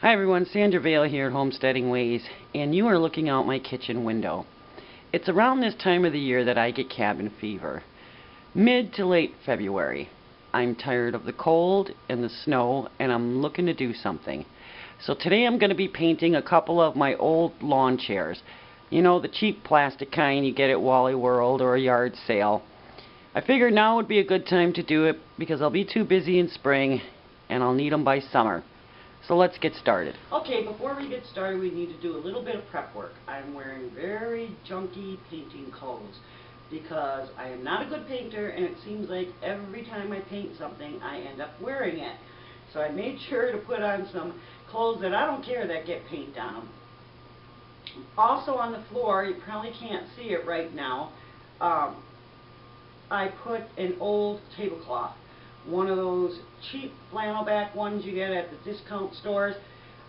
Hi everyone, Sandra Vale here at Homesteading Ways, and you are looking out my kitchen window. It's around this time of the year that I get cabin fever. Mid to late February. I'm tired of the cold and the snow, and I'm looking to do something. So today I'm going to be painting a couple of my old lawn chairs. You know, the cheap plastic kind you get at Wally World or a yard sale. I figured now would be a good time to do it because I'll be too busy in spring and I'll need them by summer. So let's get started. Okay, before we get started, we need to do a little bit of prep work. I'm wearing very junky painting clothes because I am not a good painter, and it seems like every time I paint something, I end up wearing it. So I made sure to put on some clothes that I don't care that get paint on them. Also on the floor, you probably can't see it right now, I put an old tablecloth. One of those cheap flannel back ones you get at the discount stores.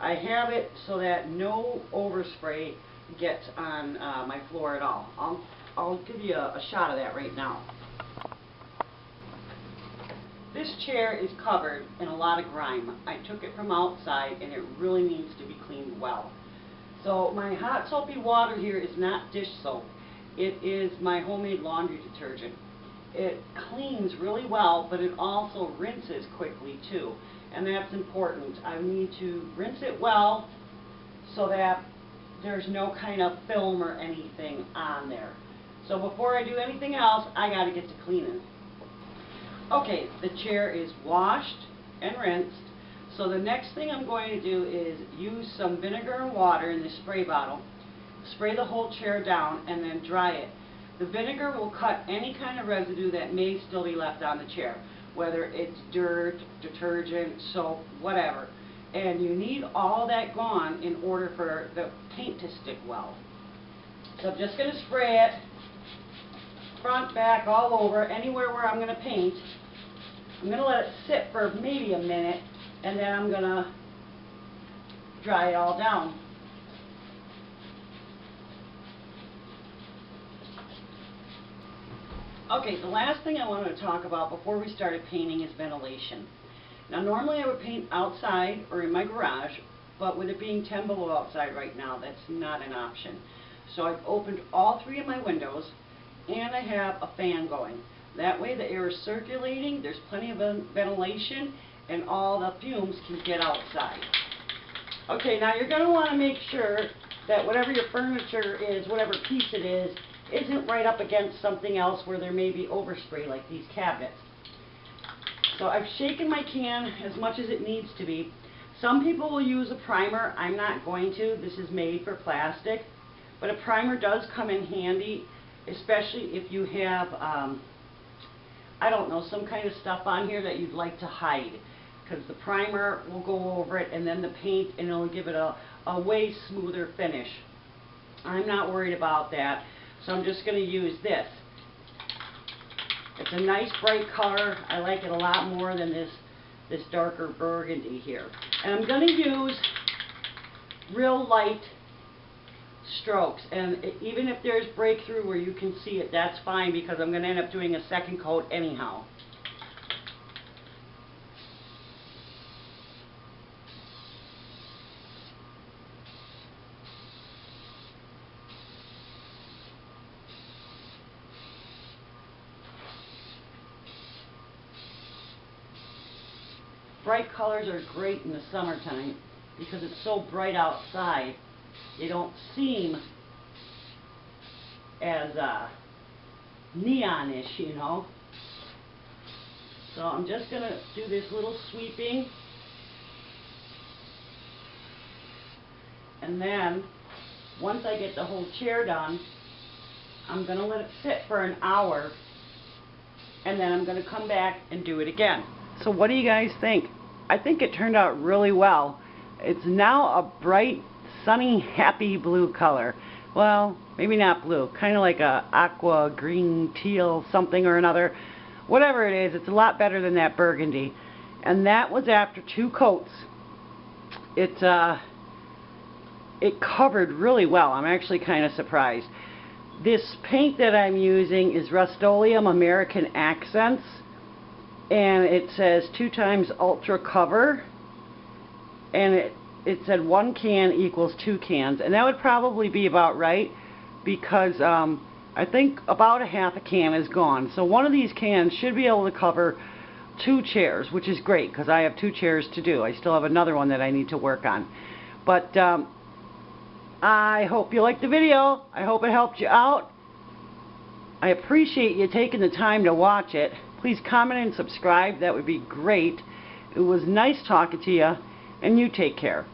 I have it so that no overspray gets on my floor at all. I'll give you a shot of that right now. This chair is covered in a lot of grime. I took it from outside and it really needs to be cleaned well. So my hot soapy water here is not dish soap. It is my homemade laundry detergent. It cleans really well, but it also rinses quickly too, and that's important. I need to rinse it well so that there's no kind of film or anything on there. So before I do anything else, I got to get to cleaning. Okay, the chair is washed and rinsed, so the next thing I'm going to do is use some vinegar and water in this spray bottle, spray the whole chair down, and then dry it. The vinegar will cut any kind of residue that may still be left on the chair, whether it's dirt, detergent, soap, whatever. And you need all that gone in order for the paint to stick well. So I'm just going to spray it front, back, all over, anywhere where I'm going to paint. I'm going to let it sit for maybe a minute, and then I'm going to dry it all down. Okay, the last thing I wanted to talk about before we started painting is ventilation. Now normally I would paint outside or in my garage, but with it being 10 below outside right now, that's not an option. So I've opened all three of my windows and I have a fan going. That way the air is circulating, there's plenty of ventilation, and all the fumes can get outside. Okay, now you're going to want to make sure that whatever your furniture is, whatever piece it is, isn't right up against something else where there may be overspray like these cabinets. So I've shaken my can as much as it needs to be. Some people will use a primer. I'm not going to. This is made for plastic. But a primer does come in handy, especially if you have, I don't know, some kind of stuff on here that you'd like to hide. Because the primer will go over it and then the paint, and it'll give it a way smoother finish. I'm not worried about that. So I'm just going to use this. It's a nice bright color. I like it a lot more than this darker burgundy here. And I'm going to use real light strokes. And even if there's breakthrough where you can see it, that's fine because I'm going to end up doing a second coat anyhow. Bright colors are great in the summertime because it's so bright outside. They don't seem as neonish, you know. So I'm just going to do this little sweeping. And then, once I get the whole chair done, I'm going to let it sit for an hour. And then I'm going to come back and do it again. So what do you guys think? I think it turned out really well. It's now a bright, sunny, happy blue color. Well, maybe not blue, kind of like a aqua, green, teal, something or another. Whatever it is, it's a lot better than that burgundy. And that was after 2 coats. It covered really well. I'm actually kind of surprised. This paint that I'm using is Rust-Oleum American Accents. And it says 2 times ultra cover, and it said 1 can equals 2 cans, and that would probably be about right, because I think about a half a can is gone. So one of these cans should be able to cover 2 chairs, which is great, because I have 2 chairs to do. I still have another one that I need to work on. But I hope you liked the video. I hope it helped you out. I appreciate you taking the time to watch it. Please comment and subscribe. That would be great. It was nice talking to you, and you take care.